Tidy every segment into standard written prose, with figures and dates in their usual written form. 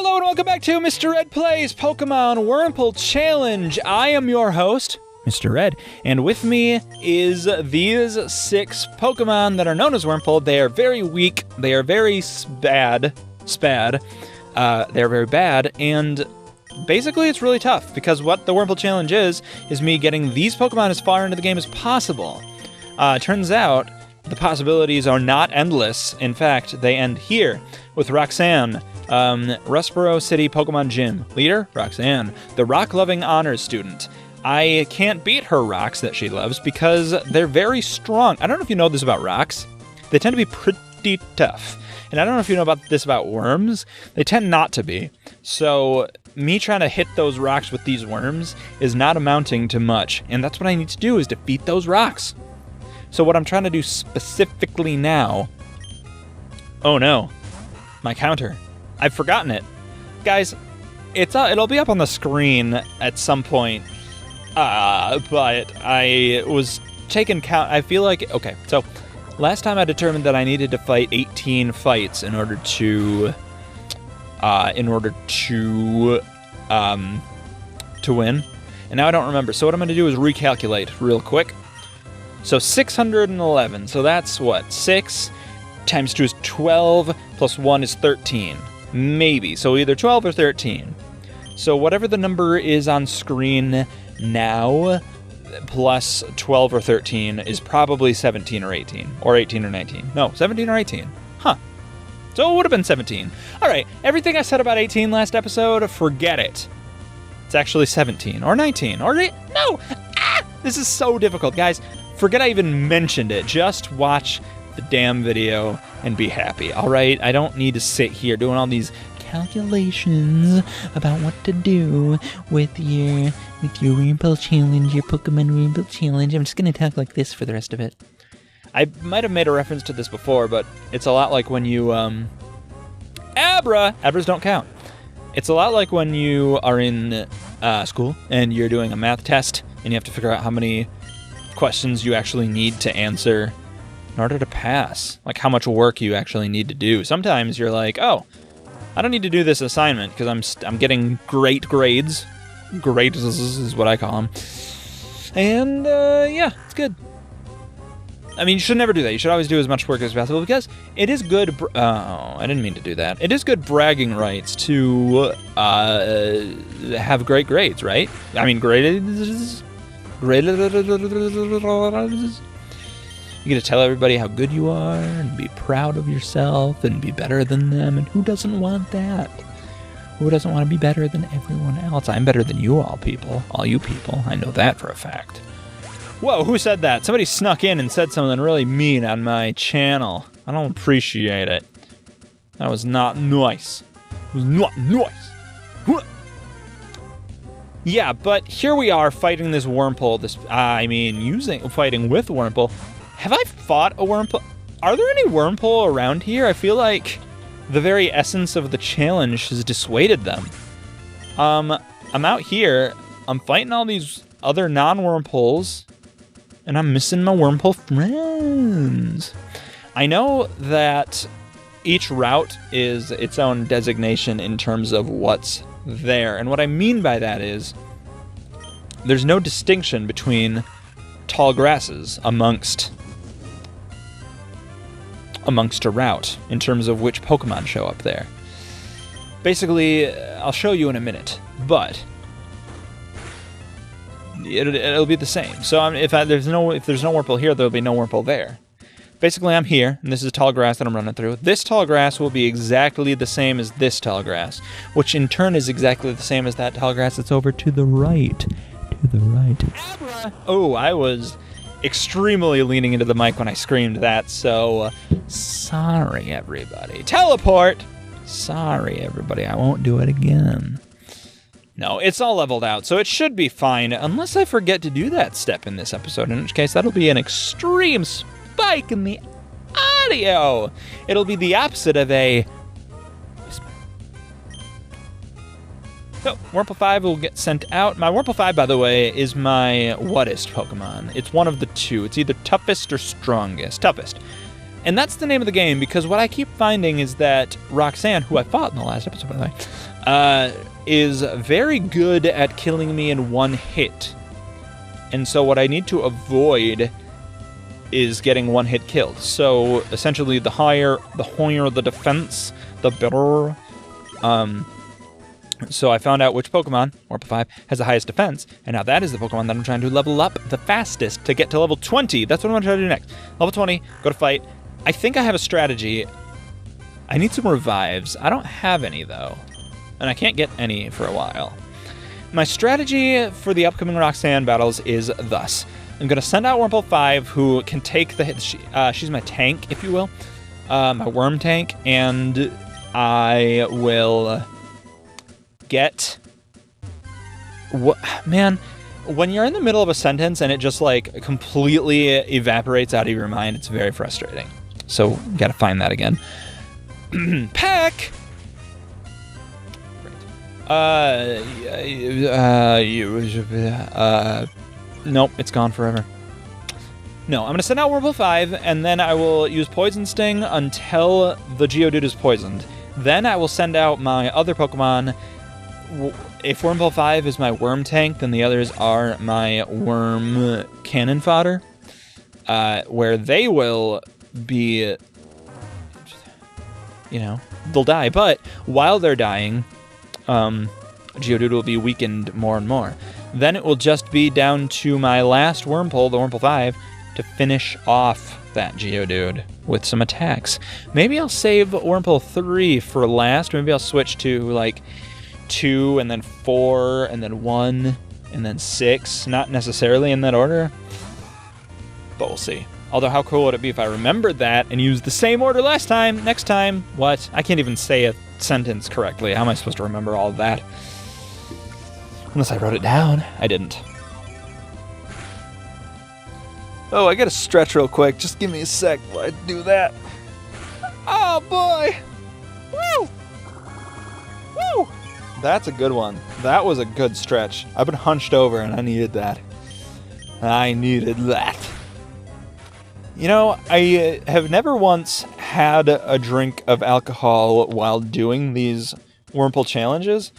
Hello and welcome back to Mr. Red Plays Pokemon Wurmple Challenge. I am your host, Mr. Red, and with me is these 6 Pokemon that are known as Wurmple. They are very weak, they are very spad, they're very bad, and basically it's really tough, because what the Wurmple Challenge is me getting these Pokemon as far into the game as possible. Turns out, the possibilities are not endless. In fact, they end here, with Roxanne, Rustboro City Pokemon Gym. Leader, Roxanne, the rock-loving honors student. I can't beat her rocks that she loves because they're very strong. I don't know if you know this about rocks. They tend to be pretty tough. And I don't know if you know about this about worms. They tend not to be. So me trying to hit those rocks with these worms is not amounting to much. And that's what I need to do, is defeat those rocks. So what I'm trying to do specifically now... Oh no. My counter. I've forgotten it. Guys, it'll be up on the screen at some point. But I was taking count. I feel like... Okay, so last time I determined that I needed to fight 18 fights in order to win. And now I don't remember. So what I'm going to do is recalculate real quick. So 611. So that's what? 6 times 2 is 12, plus 1 is 13. Maybe. So either 12 or 13. So whatever the number is on screen now, plus 12 or 13 is probably 17 or 18. Or 18 or 19. No, 17 or 18. Huh. So it would have been 17. Alright, everything I said about 18 last episode, forget it. It's actually 17. Or 19. Or... No! Ah! This is so difficult, guys. Forget I even mentioned it. Just watch the damn video and be happy, alright? I don't need to sit here doing all these calculations about what to do with your Wurmple challenge, your Pokemon Wurmple challenge. I'm just gonna talk like this for the rest of it. I might have made a reference to this before, but it's a lot like when you, Abras don't count. It's a lot like when you are in school and you're doing a math test and you have to figure out how many questions you actually need to answer in order to pass, like how much work you actually need to do. Sometimes you're like, oh, I don't need to do this assignment because I'm getting great grades. Grades is what I call them. And yeah, it's good. I mean, you should never do that. You should always do as much work as possible because it is good. Oh, I didn't mean to do that. It is good bragging rights to have great grades, right? I mean, grades. You get to tell everybody how good you are and be proud of yourself and be better than them. And who doesn't want that? Who doesn't want to be better than everyone else? I'm better than you all people. All you people. I know that for a fact. Whoa, who said that? Somebody snuck in and said something really mean on my channel. I don't appreciate it. That was not nice. It was not nice. Yeah, but here we are fighting this Wurmple. Fighting with Wurmple. Have I fought a Wurmple? Are there any Wurmple around here? I feel like the very essence of the challenge has dissuaded them. I'm out here. I'm fighting all these other non-Wurmples, and I'm missing my Wurmple friends. I know that each route is its own designation in terms of what's there. And what I mean by that is there's no distinction between tall grasses amongst a route in terms of which Pokemon show up there. Basically, I'll show you in a minute, but it'll be the same. So if there's no Wurmple here, there'll be no Wurmple there. Basically, I'm here, and this is tall grass that I'm running through. This tall grass will be exactly the same as this tall grass, which in turn is exactly the same as that tall grass that's over to the right. To the right. Oh, I was extremely leaning into the mic when I screamed that, so sorry, everybody. Teleport! Sorry, everybody, I won't do it again. No, it's all leveled out, so it should be fine, unless I forget to do that step in this episode, in which case that'll be an extreme spike in the audio. It'll be the opposite of a... So, Wurmple 5 will get sent out. My Wurmple 5, by the way, is my whattest Pokemon. It's one of the two. It's either toughest or strongest. Toughest. And that's the name of the game, because what I keep finding is that Roxanne, who I fought in the last episode, by the way, is very good at killing me in one hit. And so what I need to avoid is getting one-hit kills. So essentially, the higher the defense, the better. So I found out which Pokemon, Wurmple 5, has the highest defense, and now that is the Pokemon that I'm trying to level up the fastest to get to level 20. That's what I'm going to try to do next. Level 20, go to fight. I think I have a strategy. I need some revives. I don't have any, though, and I can't get any for a while. My strategy for the upcoming Roxanne battles is thus. I'm going to send out Wurmple 5, who can take the hit. She's my tank, if you will. My worm tank, and I will get... Man, when you're in the middle of a sentence and it just, like, completely evaporates out of your mind, it's very frustrating. So, you gotta find that again. Peck! Nope, it's gone forever. No, I'm going to send out Wurmple 5, and then I will use Poison Sting until the Geodude is poisoned. Then I will send out my other Pokemon. If Wurmple 5 is my worm tank, then the others are my worm cannon fodder, where they will be, you know, they'll die. But while they're dying, Geodude will be weakened more and more. Then it will just be down to my last Wurmple, the Wurmple 5, to finish off that Geodude with some attacks. Maybe I'll save Wurmple 3 for last. Maybe I'll switch to, like, 2, and then 4, and then 1, and then 6. Not necessarily in that order, but we'll see. Although, how cool would it be if I remembered that and used the same order next time? What? I can't even say a sentence correctly. How am I supposed to remember all of that? Unless I wrote it down. I didn't. Oh, I gotta stretch real quick. Just give me a sec while I do that. Oh, boy! Woo! Woo! That's a good one. That was a good stretch. I've been hunched over and I needed that. I needed that. You know, I have never once had a drink of alcohol while doing these Wurmple challenges.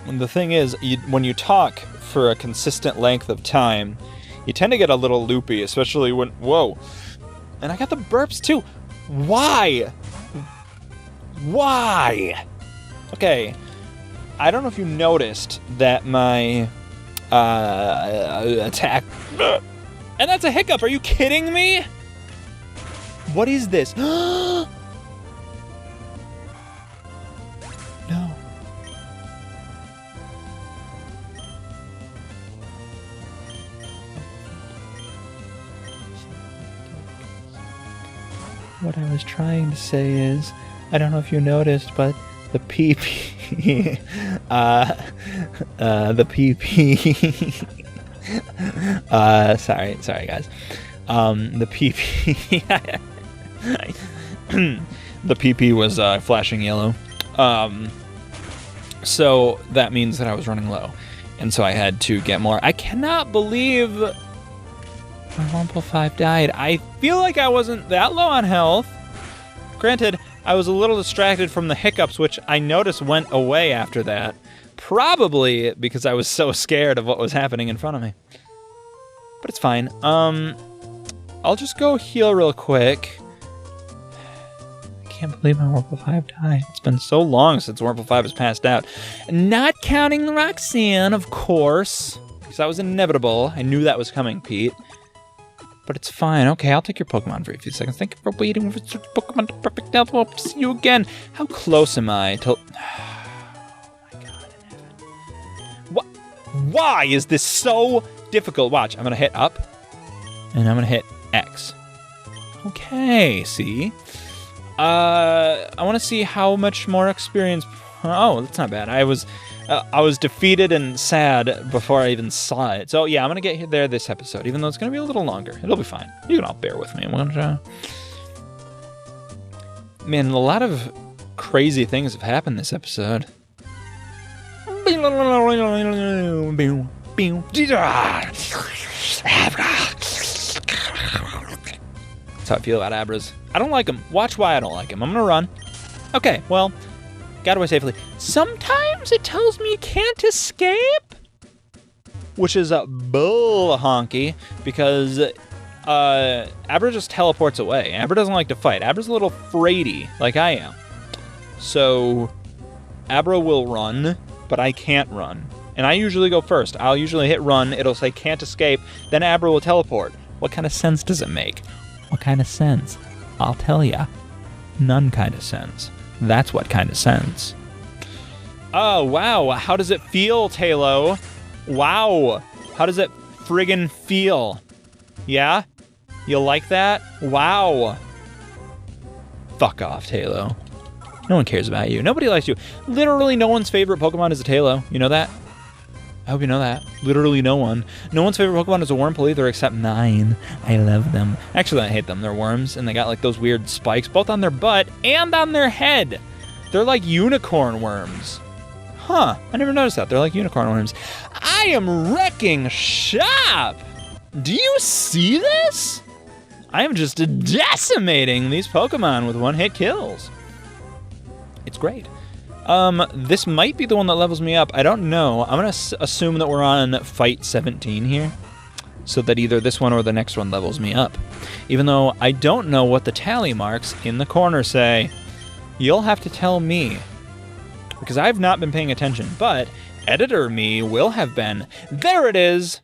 The thing is, when you talk for a consistent length of time, you tend to get a little loopy, especially when... Whoa. And I got the burps, too. Why? Why? Okay. I don't know if you noticed that my attack... And that's a hiccup. Are you kidding me? What is this? No. What I was trying to say is, I don't know if you noticed, but the PP, the PP, sorry guys, the PP, the PP was flashing yellow, so that means that I was running low, and so I had to get more. I cannot believe my Wurmple 5 died. I feel like I wasn't that low on health. Granted, I was a little distracted from the hiccups, which I noticed went away after that. Probably because I was so scared of what was happening in front of me. But it's fine. I'll just go heal real quick. I can't believe my Wurmple 5 died. It's been so long since Wurmple 5 has passed out. Not counting Roxanne, of course. Because that was inevitable. I knew that was coming, Pete. But it's fine. Okay, I'll take your Pokemon for a few seconds. Thank you for waiting for Pokemon to perfect health. I'll see you again. How close am I to... Oh my God in heaven. What? Why is this so difficult? Watch, I'm going to hit up. And I'm going to hit X. Okay, see? I want to see how much more experience... Oh, that's not bad. I was defeated and sad before I even saw it. So yeah, I'm gonna get there this episode, even though it's gonna be a little longer. It'll be fine. You can all bear with me. Man, a lot of crazy things have happened this episode. That's how I feel about Abras. I don't like them. Watch why I don't like them. I'm gonna run. Okay, well, got away safely. Sometimes it tells me you can't escape, which is a bull honky, because Abra just teleports away. Abra doesn't like to fight. Abra's a little fraidy, like I am. So Abra will run, but I can't run. And I usually go first. I'll usually hit run, it'll say can't escape, then Abra will teleport. What kind of sense does it make? What kind of sense? I'll tell ya. None kind of sense. That's what kind of sense. Oh, wow. How does it feel, Talo? Wow. How does it friggin' feel? Yeah? You like that? Wow. Fuck off, Talo. No one cares about you. Nobody likes you. Literally no one's favorite Pokemon is a Talo. You know that? I hope you know that. Literally no one. No one's favorite Pokemon is a Wurmple either, except mine. I love them. Actually, I hate them. They're worms, and they got like those weird spikes both on their butt and on their head. They're like unicorn worms. Huh. I never noticed that. They're like unicorn worms. I am wrecking shop! Do you see this? I am just decimating these Pokemon with one-hit kills. It's great. This might be the one that levels me up. I don't know. I'm going to assume that we're on fight 17 here, so that either this one or the next one levels me up. Even though I don't know what the tally marks in the corner say. You'll have to tell me, because I've not been paying attention, but editor me will have been. There it is!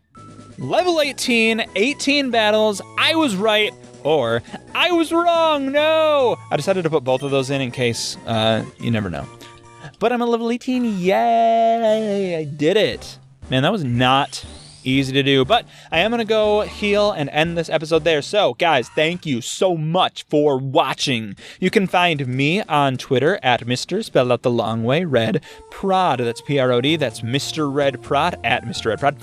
Level 18, 18 battles, I was right, or I was wrong, no! I decided to put both of those in case, you never know. But I'm a level 18, yay! I did it. Man, that was not easy to do, but I am going to go heal and end this episode there. So, guys, thank you so much for watching. You can find me on Twitter at Mr. spelled out the long way, Red Prod. That's P-R-O-D. That's Mr. Red Prod at Mr. Red Prod.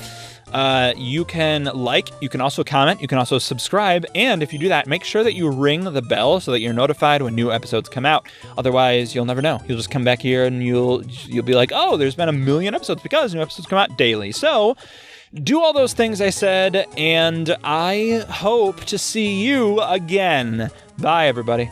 You can like, you can also comment, you can also subscribe, and if you do that, make sure that you ring the bell so that you're notified when new episodes come out. Otherwise, you'll never know. You'll just come back here and you'll be like, oh, there's been 1 million episodes because new episodes come out daily. So, do all those things I said, and I hope to see you again. Bye, everybody.